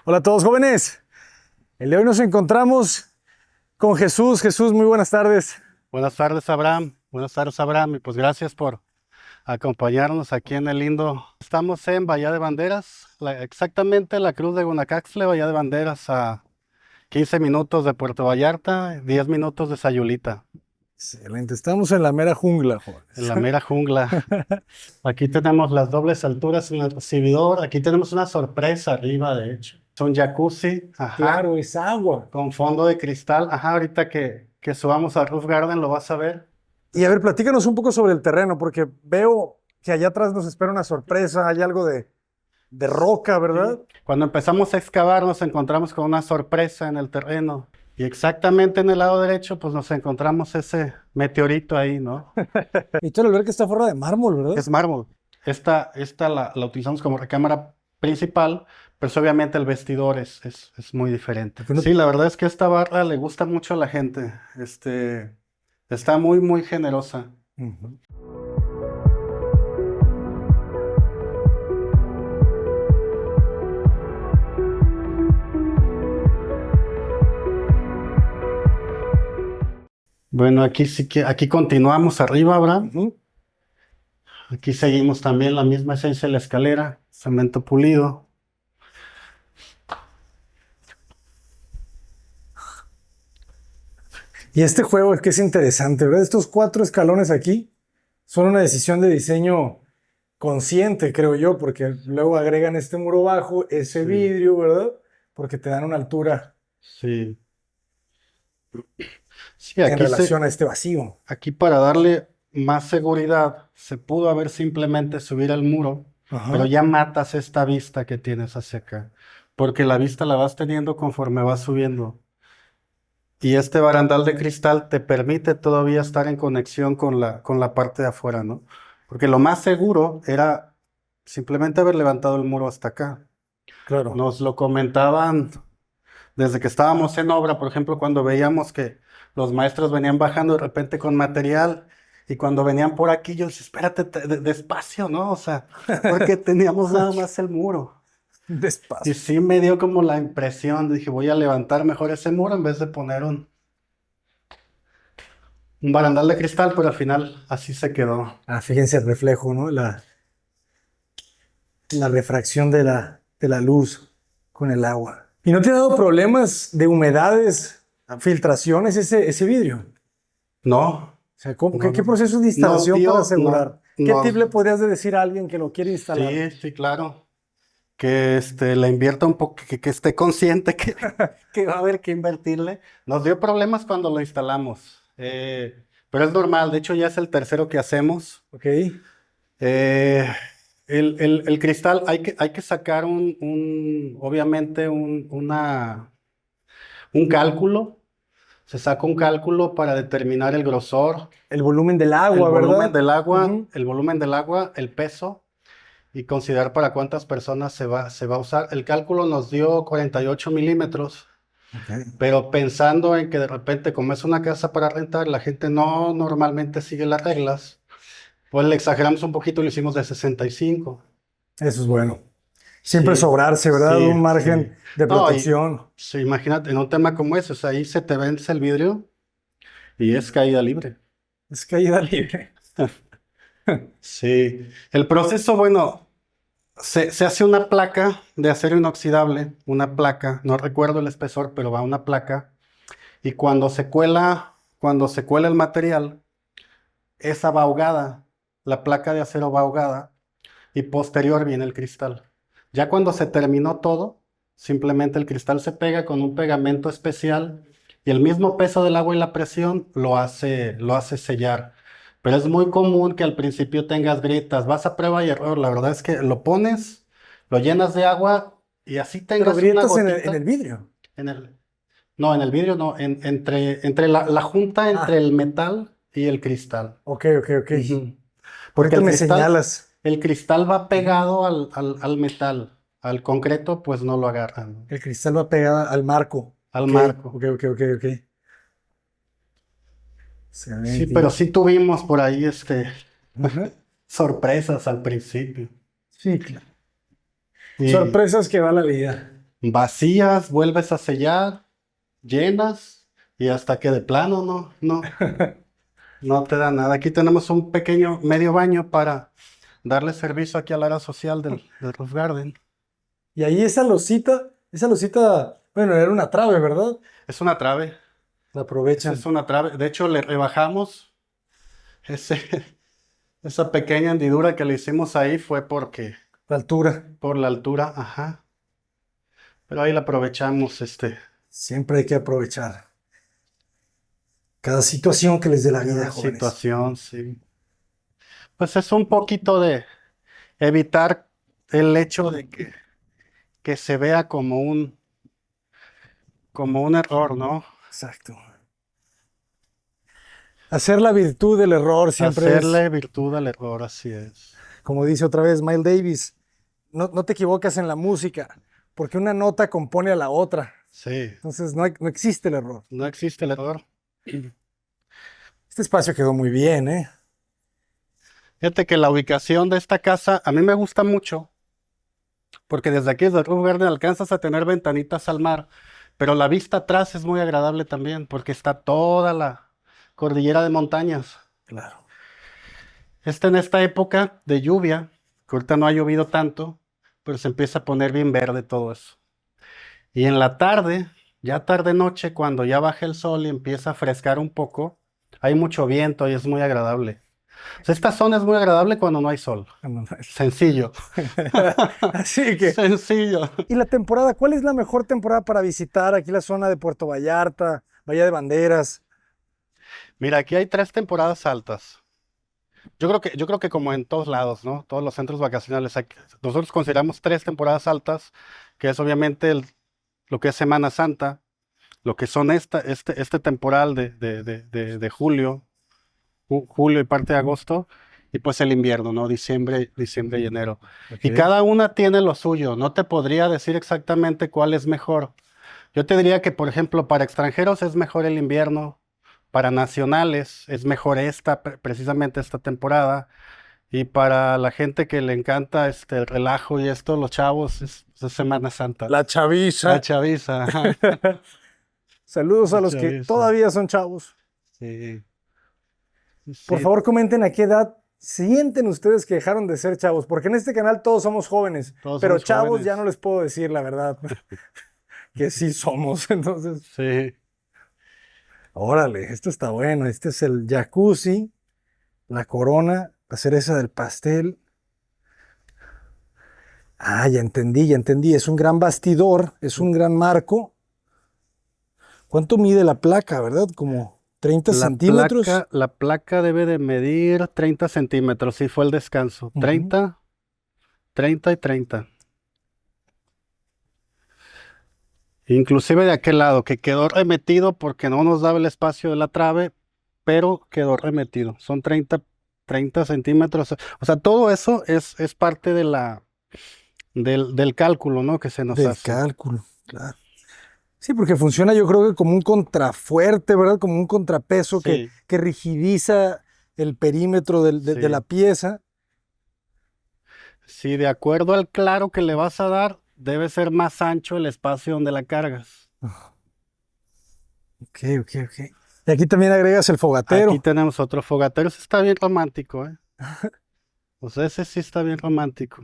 Hola a todos jóvenes. El día de hoy nos encontramos con Jesús. Jesús, muy buenas tardes. Buenas tardes, Abraham. Buenas tardes, Abraham. Y pues gracias por acompañarnos aquí en el lindo. Estamos en Bahía de Banderas, exactamente la Cruz de Guanacaxtle, Bahía de Banderas, a 15 minutos de Puerto Vallarta, 10 minutos de Sayulita, Excelente, estamos en la mera jungla, jóvenes. en la mera jungla. Aquí tenemos las dobles alturas en el recibidor. Aquí tenemos una sorpresa arriba, de hecho. Es un jacuzzi, ajá, Claro, es agua. con fondo de cristal. Ajá, ahorita que subamos al Roof Garden lo vas a ver. Y a ver, platícanos un poco sobre el terreno, porque veo que allá atrás nos espera una sorpresa, hay algo de roca, ¿verdad? Cuando empezamos a excavar nos encontramos con una sorpresa en el terreno y exactamente en el lado derecho pues nos encontramos ese meteorito ahí, ¿no? Y todo el alberca está forrada de mármol, ¿verdad? Es mármol. Esta la utilizamos como recámara principal, pero obviamente el vestidor es muy diferente. Pero no- Sí, la verdad es que esta barra le gusta mucho a la gente. Está muy generosa. Ujú. Bueno, aquí sí que aquí continuamos arriba, Abraham. Ujú. Aquí seguimos también la misma esencia de la escalera, cemento pulido. Y este juego es que es interesante, ¿verdad? Estos 4 escalones aquí son una decisión de diseño consciente, creo yo, porque luego agregan este muro bajo, ese Sí. vidrio, ¿verdad? Porque te dan una altura Sí. Sí, en relación a este vacío. aquí para darle más seguridad se pudo haber simplemente subir al muro, Ajá. pero ya matas esta vista que tienes hacia acá, porque la vista la vas teniendo conforme vas subiendo. Y este barandal de cristal te permite todavía estar en conexión con la parte de afuera, ¿no? Porque lo más seguro era simplemente haber levantado el muro hasta acá. Claro. Nos lo comentaban desde que estábamos en obra, por ejemplo, cuando veíamos que los maestros venían bajando de repente con material y cuando venían por aquí yo decía, espérate, despacio, ¿no? O sea, porque teníamos nada más el muro. Y Despacio. sí me dio como la impresión, dije, voy a levantar mejor ese muro en vez de poner un barandal de cristal, pero al final así se quedó. Ah, fíjense el reflejo, ¿no? La refracción de la luz con el agua. ¿Y no te ha dado problemas de humedades, filtraciones ese vidrio? No, O sea, ¿cómo, no, qué no. proceso de instalación Nos dio, para asegurar? ¿Qué no, tip le podrías de decir a alguien que lo quiere instalar? sí, claro. Que le invierta un poco, que esté consciente que va a haber que invertirle. Nos dio problemas cuando lo instalamos, pero es normal, de hecho ya es el tercero que hacemos. Ok. Eh, el cristal, hay que sacar obviamente un cálculo, se saca un cálculo para determinar el grosor, El volumen del agua, el volumen ¿verdad? del agua, Ujú. el volumen del agua, el peso. Y considerar para cuántas personas se va a usar. El cálculo nos dio 48 milímetros, Ok. pero pensando en que de repente, como es una casa para rentar, la gente no normalmente sigue las reglas, pues le exageramos un poquito y lo hicimos de 65. Eso es bueno. Siempre Sí, sobrarse, ¿verdad? sí, Un margen sí. de No, protección. sí, imagínate, en un tema como ese, o sea, ahí se te vence el vidrio y es caída libre. Es caída libre. Sí, el proceso, bueno, se hace una placa de acero inoxidable, una placa, no recuerdo el espesor, pero va una placa, y cuando se cuela el material, esa va ahogada, la placa de acero va ahogada, y posterior viene el cristal. Ya cuando se terminó todo, simplemente el cristal se pega con un pegamento especial, y el mismo peso del agua y la presión lo hace sellar. Pero es muy común que al principio tengas grietas, vas a prueba y error, la verdad es que lo pones, lo llenas de agua y así Pero tengas una grietas en el gotita vidrio. en el, no, en el vidrio no, entre la junta entre Ah, el metal y el cristal. ok, ok, ok. Ujú. Porque Ahorita me señalas. el cristal va pegado al metal, al concreto pues no lo agarran, El cristal va pegada al marco. al Ok, marco. ok, ok, ok, ok. Sí, Excelente. pero sí tuvimos por ahí Ajá. sorpresas al principio. Sí, claro. Y Sorpresas que da la vida. vacías, vuelves a sellar, llenas y hasta que de plano no te da nada. Aquí tenemos un pequeño medio baño para darle servicio aquí al área social del Roof Garden. Y ahí esa losita, bueno, era una trave, ¿verdad? Es una trave. La aprovechan. Es una trave. De hecho, le rebajamos esa pequeña hendidura que le hicimos ahí fue La altura. por la altura, ajá. Pero ahí la aprovechamos, Siempre hay que aprovechar cada situación que les dé la vida, una jóvenes. situación, sí. Pues es un poquito de evitar el hecho de que se vea como un error, ¿no? Exacto. Hacer la virtud del error siempre Hacerle es, virtud al error, así es. como dice otra vez Miles Davis, no te equivocas en la música, porque una nota compone a la otra. Sí, Entonces no existe el error. no existe el error. Este espacio quedó muy bien, ¿eh? Fíjate que la ubicación de esta casa a mí me gusta mucho, porque desde aquí, desde el Roof Garden, alcanzas a tener ventanitas al mar, pero la vista atrás es muy agradable también, porque está toda la cordillera de montañas. Claro. En esta época de lluvia, que ahorita no ha llovido tanto, pero se empieza a poner bien verde todo eso. Y en la tarde, ya tarde noche, cuando ya baja el sol y empieza a frescar un poco, hay mucho viento y es muy agradable. O sea, esta zona es muy agradable cuando no hay sol. Sencillo. Así que, Sencillo. ¿y la temporada? ¿Cuál es la mejor temporada para visitar aquí la zona de Puerto Vallarta, Bahía de Banderas? Mira, aquí hay 3 temporadas altas. Yo creo que como en todos lados, ¿no? Todos los centros vacacionales. Nosotros consideramos 3 temporadas altas, que es obviamente lo que es Semana Santa, lo que son este temporal de julio, julio y parte de agosto, y pues el invierno, ¿no? Diciembre y enero. Y Ok. cada una tiene lo suyo. No te podría decir exactamente cuál es mejor. Yo te diría que, por ejemplo, para extranjeros es mejor el invierno, para nacionales es mejor precisamente esta temporada, y para la gente que le encanta el relajo y esto, los chavos, es Semana Santa. La La chaviza. chaviza, ajá. Saludos a La los que chaviza. todavía son chavos. Sí. Por Sí, favor, comenten a qué edad sienten ustedes que dejaron de ser chavos, porque en este canal todos somos jóvenes, todos pero somos chavos jóvenes. ya no les puedo decir la verdad, que sí somos. Entonces, Sí. órale, esto está bueno. Este es el jacuzzi, la corona, la cereza del pastel. Ah, ya entendí, ya entendí. Es un gran bastidor, es un gran marco. ¿Cuánto mide la placa, verdad? Como 30 centímetros. La placa debe de medir 30 centímetros, sí fue el descanso. Ujú. 30 y 30. Inclusive de aquel lado, que quedó remetido porque no nos daba el espacio de la trave, pero quedó remetido. Son 30 centímetros. O sea, todo eso es parte del cálculo, ¿no? Que se nos Del hace. cálculo, claro. Sí, porque funciona yo creo que como un contrafuerte, ¿verdad? Como un contrapeso Sí, que rigidiza el perímetro de la sí. pieza. Sí, de acuerdo al claro que le vas a dar, debe ser más ancho el espacio donde la cargas. Ok, ok, ok. Y aquí también agregas el Aquí fogatero. tenemos otro fogatero. Ese está bien romántico, ¿eh? O sea, ese sí está bien romántico.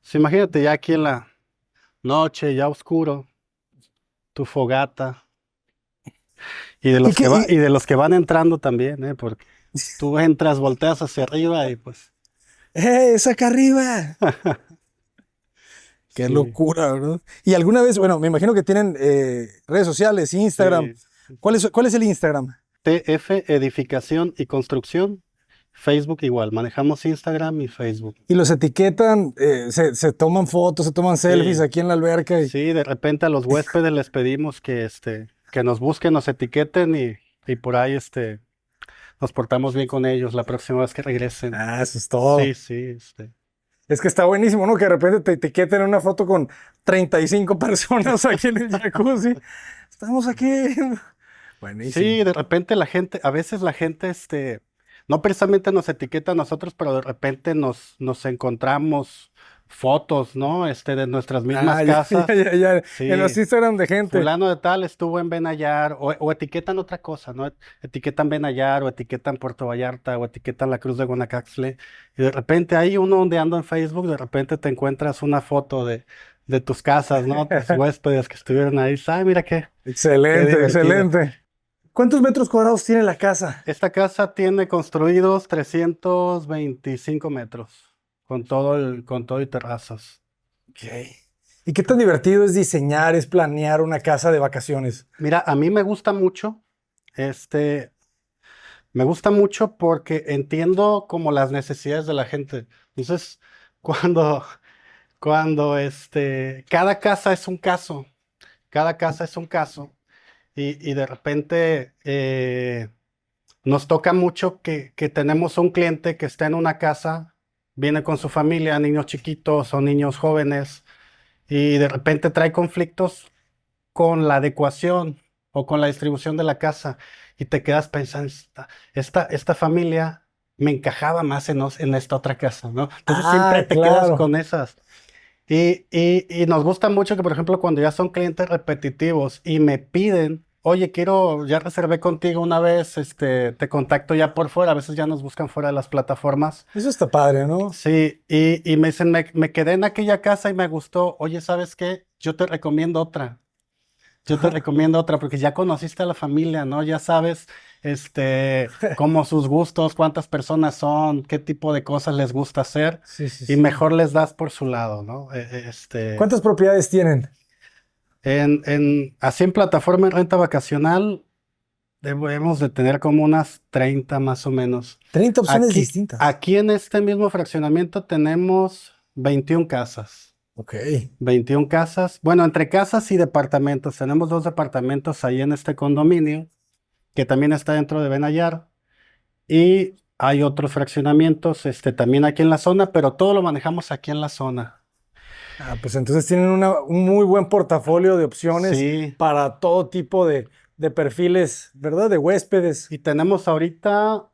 Sí, imagínate ya aquí en la noche, ya oscuro, tu fogata. Y de ¿Y los qué? que y de los que van entrando también, ¿eh? Porque tú entras, volteas hacia arriba y pues. ¡Es acá arriba! Qué Sí, locura, ¿verdad? Y alguna vez, bueno, me imagino que tienen redes sociales, Instagram. sí. ¿Cuál es el Instagram? TF Edificación y Construcción. Facebook igual, manejamos Instagram y Facebook. Y los etiquetan, se toman fotos, se toman selfies Sí, aquí en la alberca. sí, de repente a los huéspedes les pedimos que nos busquen, nos etiqueten y por ahí nos portamos bien con ellos la próxima vez que regresen. Ah, eso es todo. Sí, sí, Es que está buenísimo, ¿no? Que de repente te etiqueten en una foto con 35 personas aquí en el jacuzzi. Estamos aquí. Buenísimo. sí, de repente a veces la gente, no precisamente nos etiqueta a nosotros, pero de repente nos encontramos fotos, ¿no? De nuestras mismas Ya, casas. ya. En los Sí, Instagram de gente. fulano de tal estuvo en Benayar, o etiquetan otra cosa, ¿no? Etiquetan Benayar, o etiquetan Puerto Vallarta, o etiquetan la Cruz de Guanacaxtle, y de repente hay uno ondeando en Facebook, de repente te encuentras una foto de tus casas, ¿no? Tus huéspedes que estuvieron ahí. Ay, mira qué Excelente, divertido. excelente. ¿Cuántos metros cuadrados tiene la casa? Esta casa tiene construidos 325 metros, con todo y terrazas. Ok. ¿Y qué tan divertido es diseñar, es planear una casa de vacaciones? Mira, a mí me gusta mucho, este, me gusta mucho porque entiendo como las necesidades de la gente. Entonces, cuando, cada casa es un caso, cada casa es un caso, y de repente nos toca mucho que tenemos un cliente que está en una casa, viene con su familia, niños chiquitos o niños jóvenes, y de repente trae conflictos con la adecuación o con la distribución de la casa, y te quedas pensando, esta familia me encajaba más en esta otra casa, ¿no? Entonces siempre Ah, te quedas claro. con esas. Y nos gusta mucho que, por ejemplo, cuando ya son clientes repetitivos y me piden, oye, ya reservé contigo una vez, te contacto ya por fuera, a veces ya nos buscan fuera de las plataformas. Eso está padre, ¿no? Sí, y me dicen, me quedé en aquella casa y me gustó, oye, ¿sabes qué? Yo te recomiendo otra. Yo te recomiendo otra porque ya conociste a la familia, ¿no? Ya sabes, cómo sus gustos, cuántas personas son, qué tipo de cosas les gusta hacer, Sí, sí, y sí. mejor les das por su lado, ¿no? ¿Cuántas propiedades tienen? Así en plataforma de renta vacacional debemos de tener como unas 30 más o menos. 30 opciones Aquí, distintas. aquí en este mismo fraccionamiento tenemos 21 casas. Ok. 21 casas. Bueno, entre casas y departamentos. Tenemos 2 departamentos ahí en este condominio, que también está dentro de Benayar. Y hay otros fraccionamientos, también aquí en la zona, pero todo lo manejamos aquí en la zona. Ah, pues entonces tienen un muy buen portafolio de opciones Sí, para todo tipo de perfiles, ¿verdad? De huéspedes. y tenemos ahorita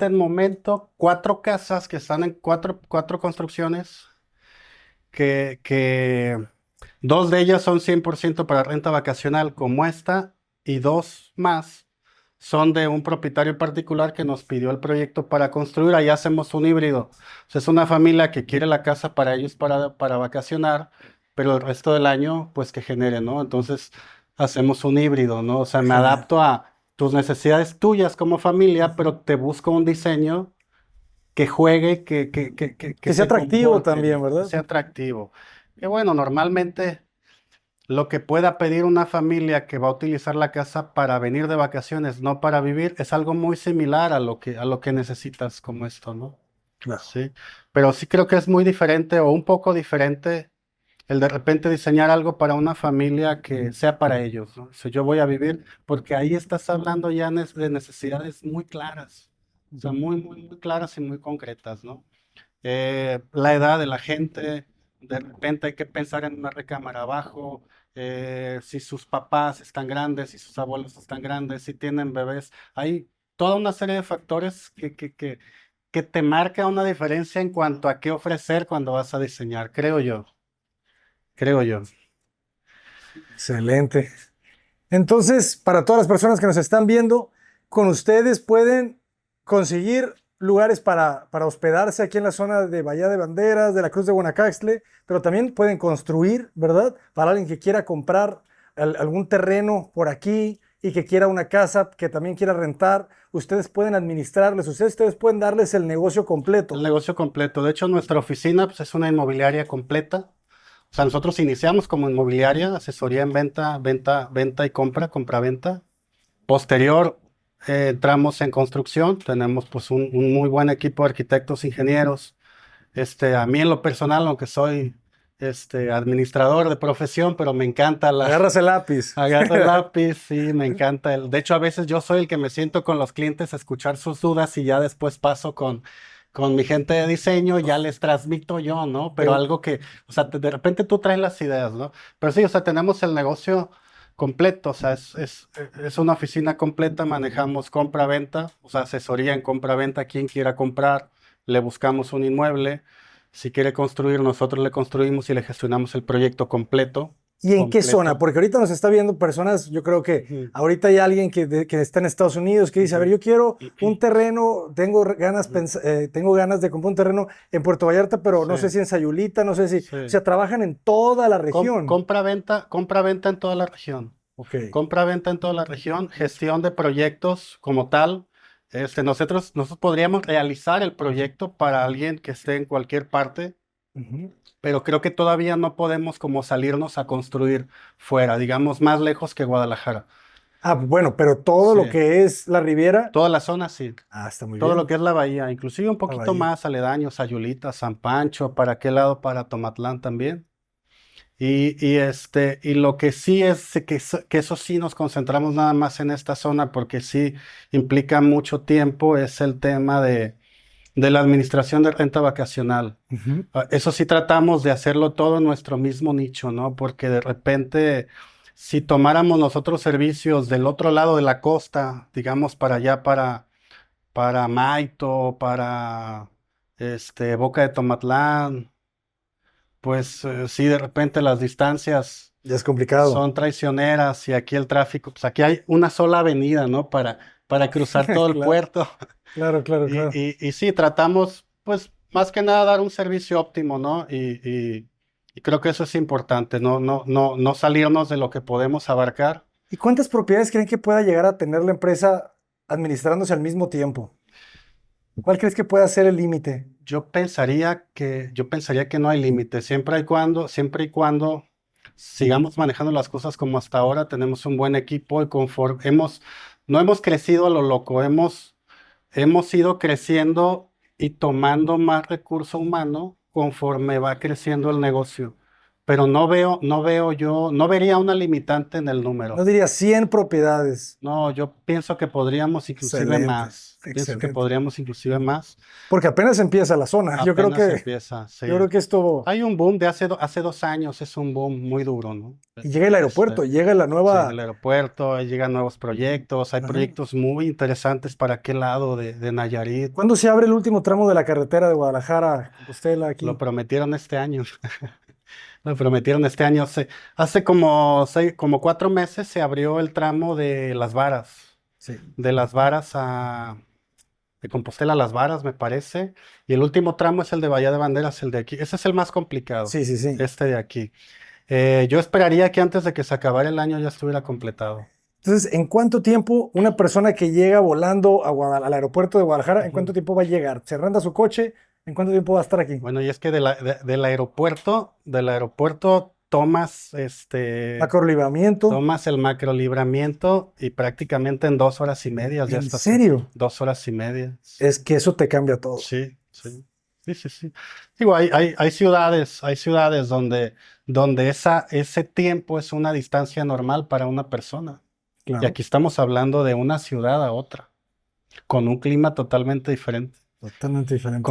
en momento 4 casas que están en cuatro construcciones, que 2 de ellas son 100% para renta vacacional como esta, y 2 más son de un propietario particular que nos pidió el proyecto para construir. Ahí hacemos un híbrido. O sea, es una familia que quiere la casa para ellos para vacacionar, pero el resto del año pues que genere, ¿no? Entonces hacemos un híbrido, ¿no? O sea, me Genial. adapto a tus necesidades tuyas como familia, pero te busco un diseño que juegue, que Que sea se atractivo comporte, también, que ¿verdad? sea atractivo. Que bueno, normalmente lo que pueda pedir una familia que va a utilizar la casa para venir de vacaciones, no para vivir, es algo muy similar a lo que necesitas como esto, ¿no? Claro. Sí, pero sí creo que es muy diferente o un poco diferente el de repente diseñar algo para una familia que sea para ellos, ¿no? Si yo voy a vivir, porque ahí estás hablando ya de necesidades muy claras, o sea, muy, muy, muy claras y muy concretas, ¿no? La edad de la gente, de repente hay que pensar en una recámara abajo, si sus papás están grandes, si sus abuelos están grandes, si tienen bebés, hay toda una serie de factores que te marca una diferencia en cuanto a qué ofrecer cuando vas a diseñar, creo yo. Excelente. Entonces, para todas las personas que nos están viendo, con ustedes pueden conseguir lugares para hospedarse aquí en la zona de Bahía de Banderas, de la Cruz de Guanacaxtle, pero también pueden construir, ¿verdad? Para alguien que quiera comprar algún terreno por aquí y que quiera una casa, que también quiera rentar, ustedes pueden administrarles, ustedes pueden darles el negocio El completo. negocio completo. De hecho, nuestra oficina pues, es una inmobiliaria completa. O sea, nosotros iniciamos como inmobiliaria, asesoría en venta, venta y compra, compra-venta. Posterior, entramos en construcción. Tenemos pues un muy buen equipo de arquitectos, ingenieros. A mí en lo personal, aunque soy administrador de profesión, pero me encanta Agarras el lápiz. agarro el lápiz, sí, me encanta. De hecho, a veces yo soy el que me siento con los clientes a escuchar sus dudas y ya después paso con mi gente de diseño, ya les transmito yo, ¿no? Pero Pero algo que, o sea, de repente tú traes las ideas, ¿no? Pero sí, o sea, tenemos el negocio completo, o sea, es una oficina completa, manejamos compra-venta, o sea, asesoría en compra-venta, quien quiera comprar, le buscamos un inmueble. Si quiere construir, nosotros le construimos y le gestionamos el proyecto completo. ¿Y en qué Completo. zona? Porque ahorita nos está viendo personas, yo creo que Ujú. ahorita hay alguien que está en Estados Unidos que dice, a ver, yo quiero un terreno, tengo ganas de comprar un terreno en Puerto Vallarta, pero no Sí. sé si en Sayulita, no sé si, Sí. o sea, trabajan en toda la región. Compra-venta en toda la región. Ok. Compra-venta en toda la región, gestión de proyectos como tal. Nosotros podríamos realizar el proyecto para alguien que esté en cualquier parte, Ujú. pero creo que todavía no podemos como salirnos a construir fuera, digamos, más lejos que Guadalajara. Ah, bueno, pero todo lo Sí, que es la Riviera, toda la zona sí. está muy Todo lo bien. que es la bahía, inclusive un La poquito bahía. más aledaños, Sayulita, San Pancho, para aquel lado, para Tomatlán también. Y lo que sí es que eso sí nos concentramos nada más en esta zona porque sí implica mucho tiempo, es el tema de la administración de renta vacacional. Ujú. Eso sí tratamos de hacerlo todo en nuestro mismo nicho, ¿no? Porque de repente, si tomáramos nosotros servicios del otro lado de la costa, digamos para allá, para Maito, para Boca de Tomatlán, pues sí, de repente las distancias Ya es complicado. son traicioneras y aquí el tráfico, pues aquí hay una sola avenida, ¿no? Para cruzar todo el Claro, puerto. claro, claro, Y, claro. y sí, tratamos, pues, más que nada dar un servicio óptimo, ¿no? Y creo que eso es importante, no salirnos de lo que podemos abarcar. ¿Y cuántas propiedades creen que pueda llegar a tener la empresa administrándose al mismo tiempo? ¿Cuál crees que pueda ser el límite? Yo pensaría que no hay límite, siempre y cuando sigamos manejando las cosas como hasta ahora, tenemos un buen equipo y conforme no hemos crecido a lo loco, hemos ido creciendo y tomando más recurso humano conforme va creciendo el negocio. Pero no vería una limitante en el No número. diría 100 propiedades. No, yo pienso que podríamos inclusive Excelente, más. Pienso que excelente. podríamos inclusive más. Porque apenas empieza la zona. Apenas empieza, sí. Yo creo que esto, Hay un boom de hace 2 años, es un boom muy duro, ¿no? y llega el aeropuerto, llega la Llega el nueva. aeropuerto, ahí llegan nuevos proyectos, hay Ajá. proyectos muy interesantes para aquel lado de Nayarit. ¿Cuándo se abre el último tramo de la carretera de Guadalajara a Compostela Lo aquí? prometieron este año. Lo prometieron este año. Hace como 4 meses se abrió el tramo de Las Varas. Sí. De Las Varas de Compostela a Las Varas, me parece. Y el último tramo es el de Bahía de Banderas, el de aquí. Ese es el más complicado, Sí, sí, sí. este de aquí. Yo esperaría que antes de que se acabara el año ya estuviera completado. Entonces, ¿en cuánto tiempo una persona que llega volando al aeropuerto de Guadalajara, en cuánto Ujú. tiempo va a llegar? ¿Se renta su coche? ¿En cuánto tiempo va a estar aquí? Bueno, y es que del aeropuerto Macrolibramiento. tomas el macrolibramiento y prácticamente en 2 horas y media ya ¿En estás aquí. serio? 2 horas y media. Es que eso te cambia todo. Sí, sí. Sí, sí, sí. Digo, hay ciudades donde ese tiempo es una distancia normal para una persona. Y Claro, aquí estamos hablando de una ciudad a otra, con un clima totalmente diferente, totalmente diferente.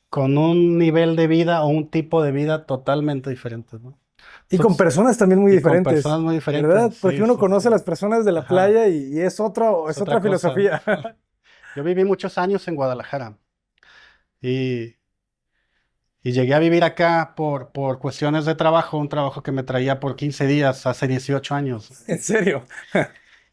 con un nivel de vida o un tipo de vida totalmente diferente, ¿no? Y con personas también muy Y con diferentes, personas muy diferentes, ¿verdad? Porque sí, uno sí, conoce a sí. las personas de la Ajá, playa y es es otra otra cosa. filosofía. Yo viví muchos años en Guadalajara y, y llegué a vivir acá por cuestiones de trabajo, un trabajo que me traía por 15 días hace 18 años. En serio,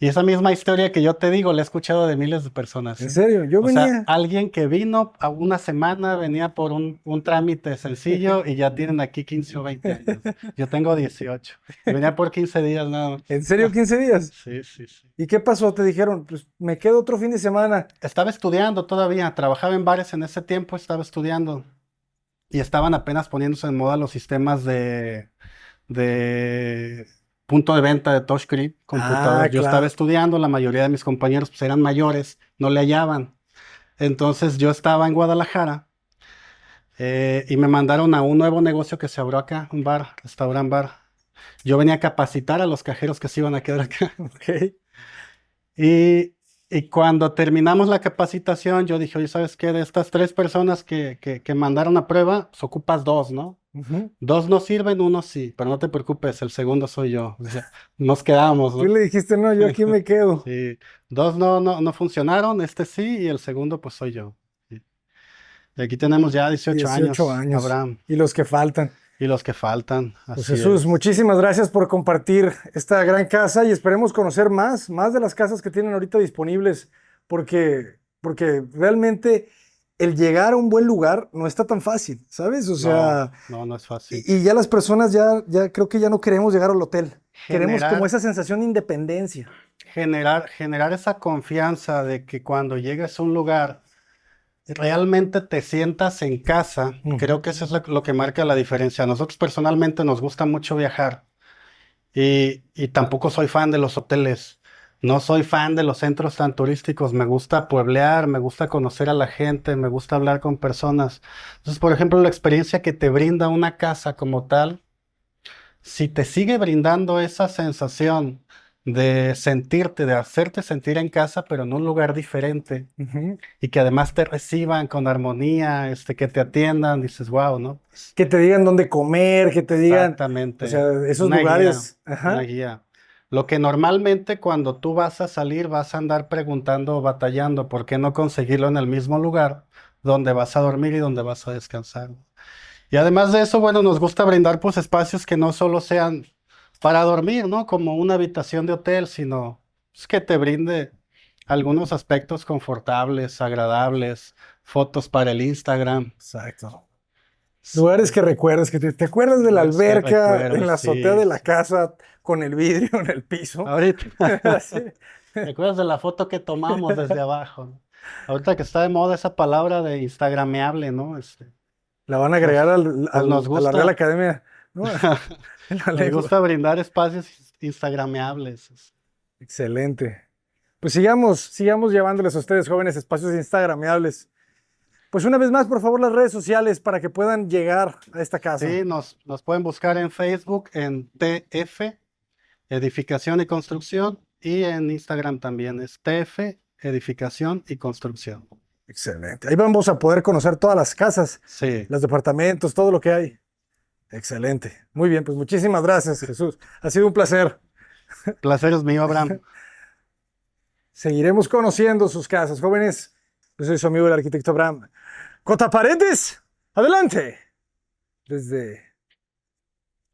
Y esa misma historia que yo te digo, la he escuchado de miles de en personas, ¿eh? serio. Yo O sea, venía, alguien que vino a una semana, venía por un trámite sencillo y ya tienen aquí 15 o 20 años. Yo tengo 18. Y venía por 15 días nada más. en serio, 15 días. Sí, sí, sí. ¿Y qué pasó? Te dijeron, pues me quedo otro fin de semana. Estaba estudiando todavía, trabajaba en bares en ese tiempo, estaba estudiando. Y estaban apenas poniéndose en moda los sistemas de punto de venta de touchscreen, Ah, computador. Yo estaba claro. estudiando, la mayoría de mis compañeros pues, eran mayores, no le hallaban. Entonces yo estaba en Guadalajara y me mandaron a un nuevo negocio que se abrió acá, un bar, restaurant bar. Yo venía a capacitar a los cajeros que se iban a quedar acá. Ok. Y cuando terminamos la capacitación, yo dije, oye, ¿sabes qué? De estas 3 personas que mandaron a prueba, pues ocupas 2, ¿no? Ujú. 2 no sirven, 1 sí, pero no te preocupes, el segundo soy yo. O sea, nos quedamos, Tú ¿no? le dijiste, no, yo aquí me quedo. Sí, 2 no funcionaron, este sí, y el segundo pues soy yo. Sí. Y aquí tenemos ya 18 años. Abraham. Y los que faltan. Y los que faltan. Pues Así Jesús, es. muchísimas gracias por compartir esta gran casa y esperemos conocer más de las casas que tienen ahorita disponibles, porque realmente el llegar a un buen lugar no está tan fácil, ¿sabes? O sea, No es fácil. y ya las personas ya creo que ya no queremos llegar al hotel. Queremos Generar- como esa sensación de independencia. Generar esa confianza de que cuando llegues a un lugar realmente te sientas en casa. Creo que eso es lo que marca la diferencia. A nosotros personalmente nos gusta mucho viajar y tampoco soy fan de los hoteles. No soy fan de los centros tan turísticos. Me gusta pueblear, me gusta conocer a la gente, me gusta hablar con personas. Entonces, por ejemplo, la experiencia que te brinda una casa como tal, si te sigue brindando esa sensación de sentirte, de hacerte sentir en casa, pero en un lugar diferente, y que además te reciban con armonía, que te atiendan, dices, wow, ¿no? Que te digan dónde comer, que te digan, Exactamente. o sea, esos Una lugares. guía, Ajá. una guía. Lo que normalmente cuando tú vas a salir vas a andar preguntando o batallando por qué no conseguirlo en el mismo lugar donde vas a dormir y donde vas a descansar. Y además de eso, bueno, nos gusta brindar pues espacios que no solo sean para dormir, ¿no? Como una habitación de hotel, sino pues, que te brinde algunos aspectos confortables, agradables, fotos para el Instagram. Exacto. Lugares que recuerdas, que te acuerdas de la Lugares que alberca, recuerdas, en la azotea sí, de la sí. casa, con el vidrio en el piso. Ahorita, Sí. ¿te acuerdas de la foto que tomamos desde abajo? ¿No? Ahorita que está de moda esa palabra de instagrameable, ¿no? La van a agregar nos a la gusta. Real Academia, ¿no? En la Nos lengua. gusta brindar espacios instagrameables. Excelente. Pues sigamos llevándoles a ustedes, jóvenes, espacios instagrameables. Pues una vez más, por favor, las redes sociales para que puedan llegar a esta casa. Sí, nos pueden buscar en Facebook en TF, Edificación y Construcción, y en Instagram también es TF, Edificación y Construcción. Excelente. Ahí vamos a poder conocer todas las casas, Sí, los departamentos, todo lo que hay. Excelente. Muy bien, pues muchísimas gracias, Jesús. Ha sido un placer. placer es mío, Abraham. Seguiremos conociendo sus casas, jóvenes. Yo soy su amigo el arquitecto Abraham. Cota Paredes, adelante. Desde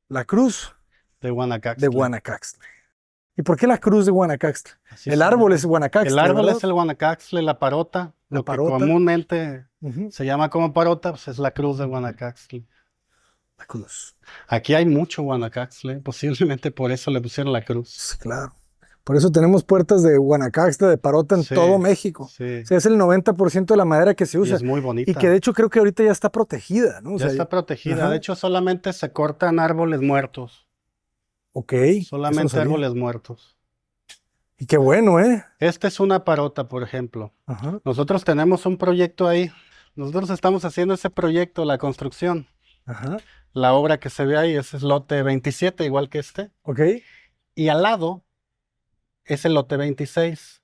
la cruz De Guanacaste. de Guanacaxtle. ¿Y por qué la cruz de Guanacaxtle? Así El se árbol llama. es Guanacaxtle, El árbol ¿verdad? es el Guanacaxtle, la parota. La Lo que parota. comúnmente Ujú. se llama como parota, pues es la cruz de Guanacaxtle. La cruz. Aquí hay mucho Guanacaxtle, posiblemente por eso le pusieron la cruz. Sí, claro. Por eso tenemos puertas de Guanacaxtle, de parota en Sí, todo México. sí. O sea, es el 90% de la madera que se Y usa. es muy bonita. Y que de hecho creo que ahorita ya está protegida, ¿no? O Ya sea, está protegida. ajá. De hecho, solamente se cortan árboles muertos. Ok. eso no Solamente sabía. árboles muertos. Y qué bueno, ¿eh? Esta es una parota, por ejemplo. Ajá. Nosotros tenemos un proyecto ahí. Nosotros estamos haciendo ese proyecto, la construcción. Ajá. La obra que se ve ahí es lote 27, igual que este. Ok. Y al lado es el lote 26.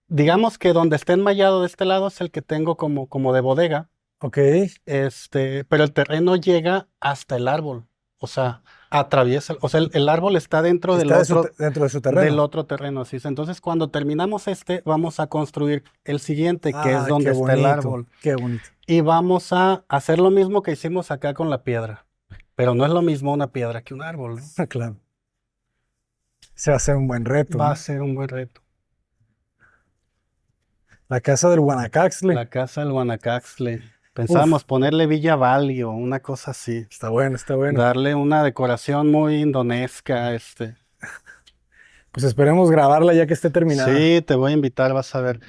Digamos que donde está enmayado de este lado es el que tengo como de bodega. Ok. Pero el terreno llega hasta el árbol. O sea, atraviesa. O sea, el árbol está dentro del Está otro, dentro de su terreno. del otro terreno. Así es. Entonces, cuando terminamos vamos a construir el siguiente, que es donde qué está el bonito, árbol. Qué bonito. Y vamos a hacer lo mismo que hicimos acá con la piedra. Pero no es lo mismo una piedra que un árbol, ¿no? Claro. Se va a hacer un buen reto. Va ¿no? a ser un buen reto. La casa del Guanacaxtle. La casa del Guanacaxtle. Pensábamos ponerle Villa Valley o una cosa así. Está bueno, está bueno. Darle una decoración muy indonesca, Pues esperemos grabarla ya que esté terminada. Sí, te voy a invitar, vas a ver.